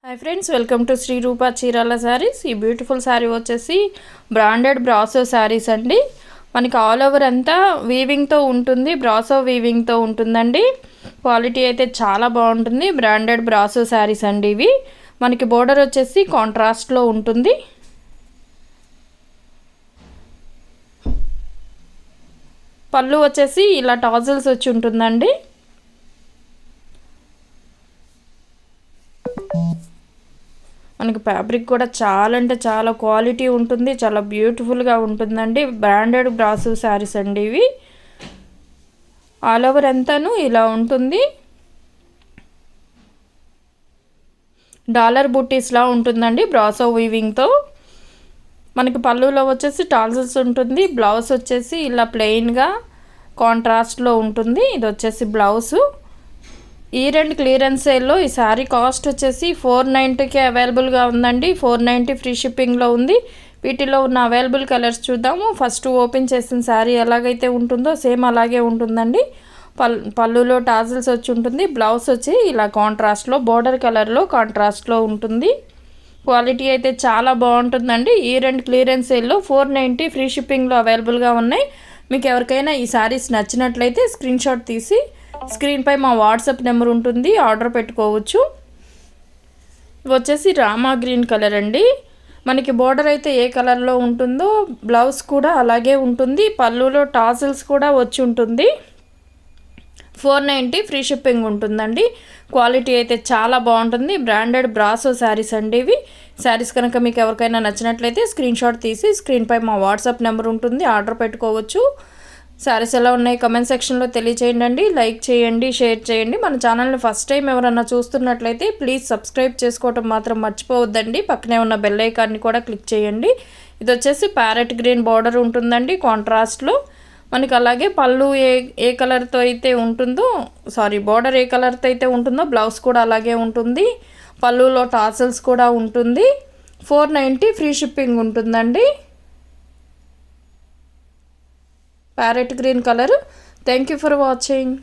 Hi friends, welcome to Shri Roopa Chirala saris. ఈ beautiful sari వచ్చేసి branded brasso saris అండి. మనకి ఆల్ ఓవర్ అంతా వీవింగ్తో ఉంటుంది, బ్రాసో వీవింగ్తో ఉంటుందండి. క్వాలిటీ అయితే చాలా బాగుంటుంది. బ్రాండెడ్ బ్రాసో శారీస్ అండి ఇవి. మనకి బోర్డర్ వచ్చేసి కాంట్రాస్ట్లో ఉంటుంది. పళ్ళు వచ్చేసి ఇలా టాజిల్స్ వచ్చి ఉంటుందండి. మనకి ఫ్యాబ్రిక్ కూడా చాలా అంటే చాలా క్వాలిటీ ఉంటుంది, చాలా బ్యూటిఫుల్గా ఉంటుందండి. బ్రాండెడ్ బ్రాసో శారీస్ అండి ఇవి. ఆల్ ఓవర్ అంతాను ఇలా ఉంటుంది. డాలర్ బుట్టీస్లా ఉంటుందండి బ్రాసో వీవింగ్తో. మనకి పళ్ళులో వచ్చేసి టాల్సల్స్ ఉంటుంది. బ్లౌజ్ వచ్చేసి ఇలా ప్లెయిన్గా కాంట్రాస్ట్లో ఉంటుంది. ఇది వచ్చేసి బ్లౌజు. ఈ రెండు క్లియరెన్స్ సేల్లో ఈ శారీ కాస్ట్ వచ్చేసి 490కే అవైలబుల్గా ఉందండి. 490 ఫ్రీ షిప్పింగ్లో ఉంది. వీటిలో ఉన్న అవైలబుల్ కలర్స్ చూద్దాము. ఫస్ట్ ఓపెన్ చేసిన శారీ ఎలాగైతే ఉంటుందో సేమ్ అలాగే ఉంటుందండి. పళ్ళులో టాజిల్స్ వచ్చి ఉంటుంది. బ్లౌజ్ వచ్చి ఇలా కాంట్రాస్ట్లో బోర్డర్ కలర్లో కాంట్రాస్ట్లో ఉంటుంది. క్వాలిటీ అయితే చాలా బాగుంటుందండి. ఈ రెండు క్లియరెన్స్ సేల్లో 490 ఫ్రీ షిప్పింగ్లో అవైలబుల్గా ఉన్నాయి. మీకు ఎవరికైనా ఈ శారీస్ నచ్చినట్లయితే స్క్రీన్ షాట్ తీసి స్క్రీన్పై మా వాట్సాప్ నెంబర్ ఉంటుంది, ఆర్డర్ పెట్టుకోవచ్చు. వచ్చేసి రామా గ్రీన్ కలర్ అండి. మనకి బోర్డర్ అయితే ఏ కలర్లో ఉంటుందో బ్లౌజ్ కూడా అలాగే ఉంటుంది. పళ్ళులో టాసిల్స్ కూడా వచ్చి ఉంటుంది. 490 ఫ్రీ షిప్పింగ్ ఉంటుందండి. క్వాలిటీ అయితే చాలా బాగుంటుంది. బ్రాండెడ్ బ్రాసో శారీస్ అండి ఇవి. శారీస్ కనుక మీకు ఎవరికైనా నచ్చినట్లయితే స్క్రీన్ షాట్ తీసి స్క్రీన్పై మా వాట్సాప్ నెంబర్ ఉంటుంది, ఆర్డర్ పెట్టుకోవచ్చు. శారీస్ ఎలా ఉన్నాయి కమెంట్ సెక్షన్లో తెలియచేయండి. లైక్ చేయండి, షేర్ చేయండి. మన ఛానల్ని ఫస్ట్ టైం ఎవరన్నా చూస్తున్నట్లయితే ప్లీజ్ సబ్స్క్రైబ్ చేసుకోవటం మాత్రం మర్చిపోవద్దండి. పక్కనే ఉన్న బెల్ ఐకాన్ని కూడా క్లిక్ చేయండి. ఇది వచ్చేసి ప్యారెట్ గ్రీన్ బార్డర్ ఉంటుందండి కాంట్రాస్ట్లో. మనకి అలాగే పళ్ళు ఏ కలర్తో అయితే ఉంటుందో బార్డర్ ఏ కలర్తో అయితే ఉంటుందో బ్లౌజ్ కూడా అలాగే ఉంటుంది. పళ్ళులో టాసల్స్ కూడా ఉంటుంది. 490 ఫ్రీ షిప్పింగ్ ఉంటుందండి. Parrot green colour. Thank you for watching.